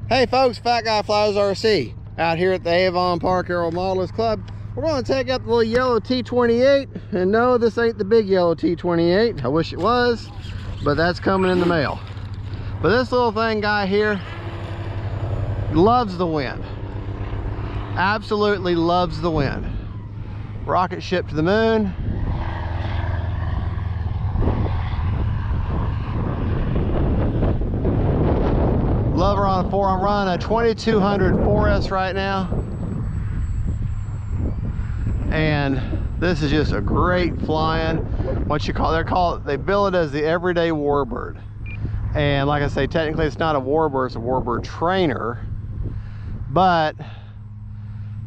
Hey folks, Fat Guy Flies RC out here at the Avon Park Aero Modelers Club. We're going to take up the little yellow T28, and no, this ain't the big yellow T28. I wish it was, but that's coming in the mail. But this little thing guy here loves the wind. Absolutely loves the wind. Rocket ship to the moon. Love her on a 4. I'm running a 2200 4S right now, and this is just a great flying. They bill it as the everyday warbird. And like I say, technically it's not a warbird, it's a warbird trainer, but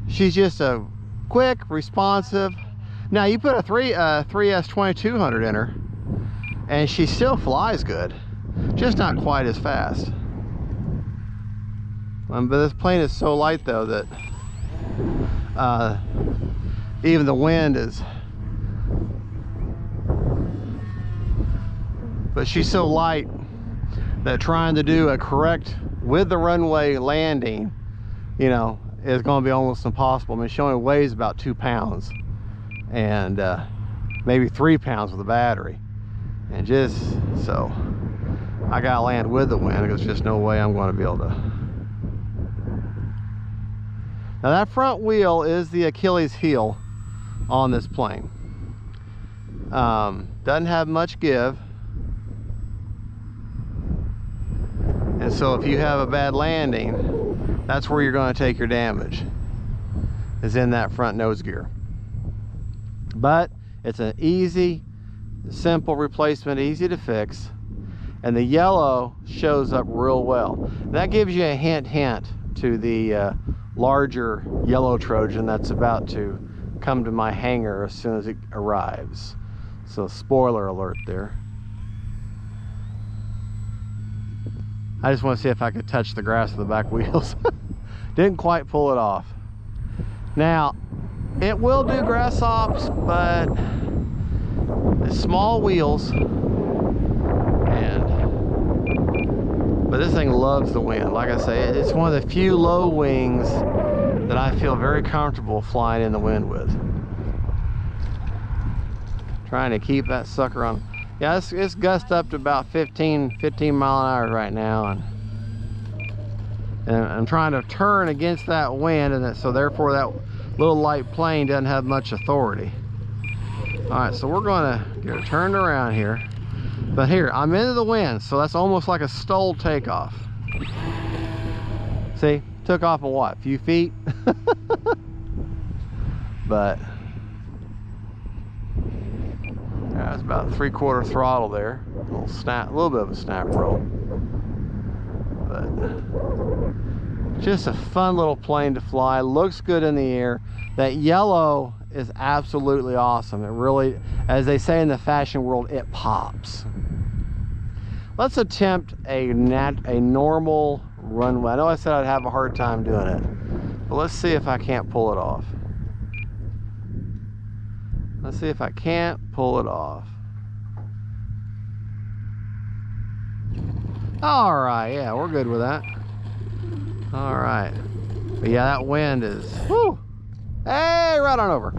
she's just a quick, responsive. Now you put a 3S 2200 in her and she still flies good, just not quite as fast. But this plane is so light though that even the wind is, but she's so light that trying to do a correct with the runway landing, you know, is going to be almost impossible. I mean, she only weighs about 2 pounds and maybe 3 pounds with a battery, and just so I gotta land with the wind. There's just no way I'm going to be able to. Now that front wheel is the Achilles heel on this plane. Doesn't have much give, and so if you have a bad landing, that's where you're going to take your damage, is in that front nose gear. But it's an easy, simple replacement, easy to fix, and the yellow shows up real well. That gives you a hint to the larger yellow Trojan that's about to come to my hangar as soon as it arrives. So spoiler alert there. I just want to see if I could touch the grass of the back wheels. Didn't quite pull it off. Now it will do grass hops, but it's small wheels, but this thing loves the wind. Like I say, it's one of the few low wings that I feel very comfortable flying in the wind with. Trying to keep that sucker on. Yeah, it's gust up to about 15 mile an hour right now, and I'm trying to turn against that wind, and so therefore that little light plane doesn't have much authority. All right, so we're going to get her turned around here. But here, I'm into the wind, so that's almost like a stall takeoff. See, took off a what, a few feet? But yeah, it's about 3/4 throttle there. A little snap, a little bit of a snap roll. But just a fun little plane to fly. Looks good in the air. That yellow is absolutely awesome. It really, as they say in the fashion world, it pops. Let's attempt a normal runway. I know I said I'd have a hard time doing it, but let's see if I can't pull it off. Let's see if I can't pull it off. All right, yeah, we're good with that. All right, but yeah, that wind is, whoo, hey, right on over.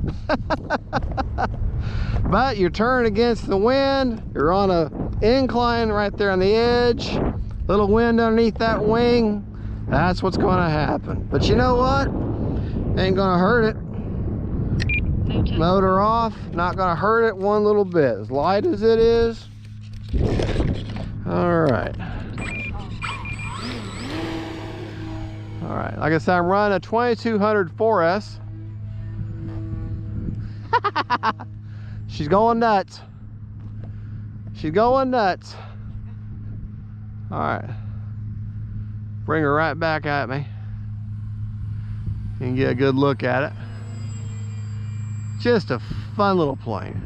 But you're turning against the wind, you're on a incline right there on the edge, little wind underneath that wing, that's what's going to happen. But you know what, ain't gonna hurt it. Motor off, not gonna hurt it one little bit, as light as it is. All right, like I said, I'm running a 2200 4S. She's going nuts. She's going nuts. All right, bring her right back at me. You can get a good look at it. Just a fun little plane.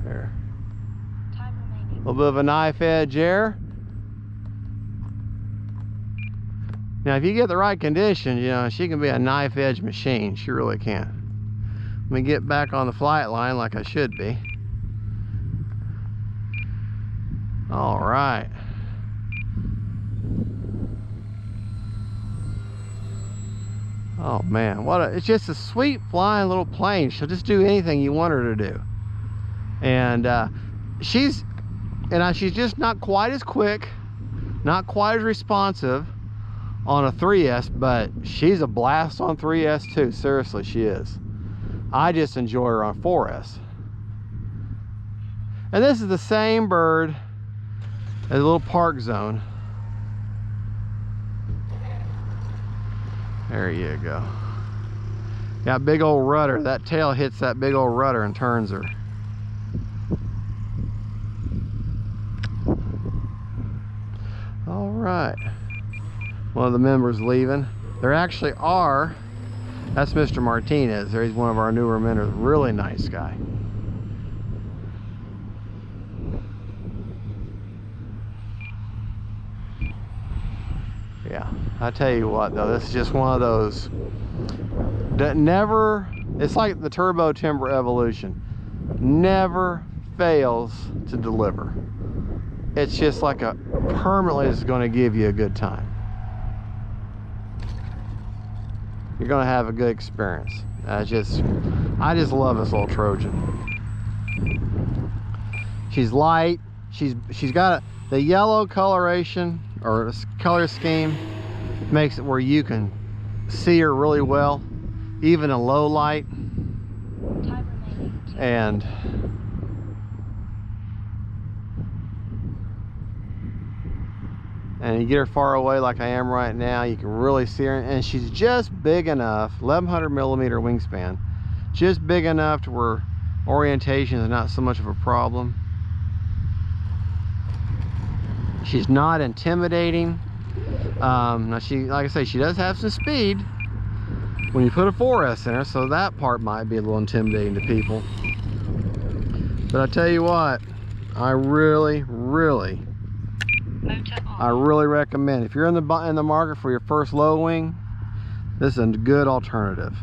There. A little bit of a knife edge there. Now, if you get the right conditions, you know, she can be a knife edge machine. She really can. Let me get back on the flight line like I should be. All right. Oh man, it's just a sweet flying little plane. She'll just do anything you want her to do. And she's just not quite as quick, not quite as responsive on a 3S, but she's a blast on 3S too. Seriously, she is. I just enjoy her on 4S. And this is the same bird as a little park zone. There you go. Got big old rudder. That tail hits that big old rudder and turns her. All right. One of the members leaving. There actually are. That's Mr. Martinez. He's one of our newer members. Really nice guy. Yeah, I tell you what though, this is just one of those that never, it's like the turbo timber evolution, never fails to deliver. It's just like a permanently is going to give you a good time. You're going to have a good experience. I just love this little Trojan. She's light. She's got the yellow coloration or color scheme makes it where you can see her really well, even in low light. And you get her far away like I am right now, you can really see her, and she's just big enough, 1100 millimeter wingspan, just big enough to where orientation is not so much of a problem. She's not intimidating. Now she, like I say, she does have some speed when you put a 4S in her, so that part might be a little intimidating to people. But I tell you what, I really recommend, if you're in the market for your first low wing, this is a good alternative.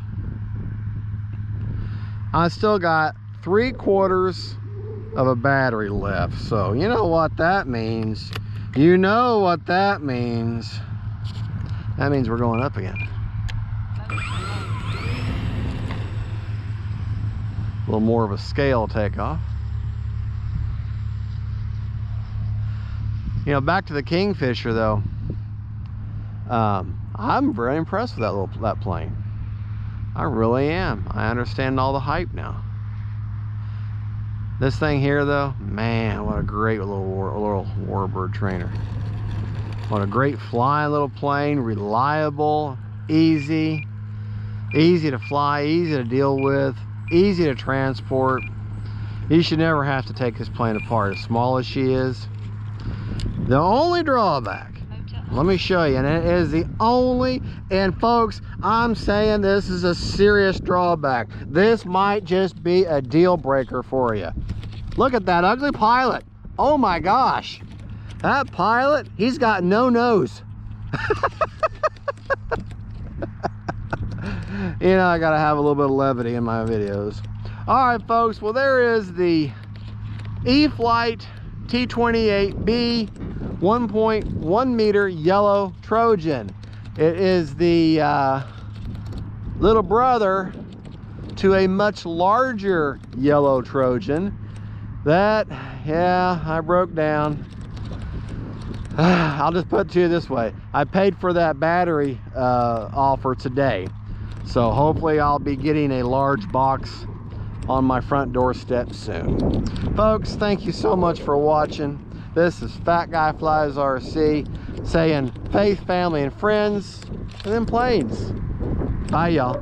I still got 3/4 of a battery left, so you know what that means. You know what that means. That means we're going up again. A little more of a scale takeoff. You know, back to the Kingfisher though. I'm very impressed with that plane. I really am. I understand all the hype now. This thing here though, man, what a great little warbird trainer. What a great flying little plane, reliable, easy to fly, easy to deal with, easy to transport. You should never have to take this plane apart, as small as she is. The only drawback, let me show you, and it is the only, and folks, I'm saying this is a serious drawback. This might just be a deal breaker for you. Look at that ugly pilot. Oh my gosh. That pilot, he's got no nose. You know, I gotta have a little bit of levity in my videos. All right, folks, well, there is the E-Flite T28 1.1 meter yellow Trojan. It is the little brother to a much larger yellow Trojan that, yeah, I broke down. I'll just put it to you this way. I paid for that battery offer today, so hopefully I'll be getting a large box on my front doorstep soon. Folks, thank you so much for watching. This is Fat Guy Flies RC saying faith, family, and friends, and then planes. Bye, y'all.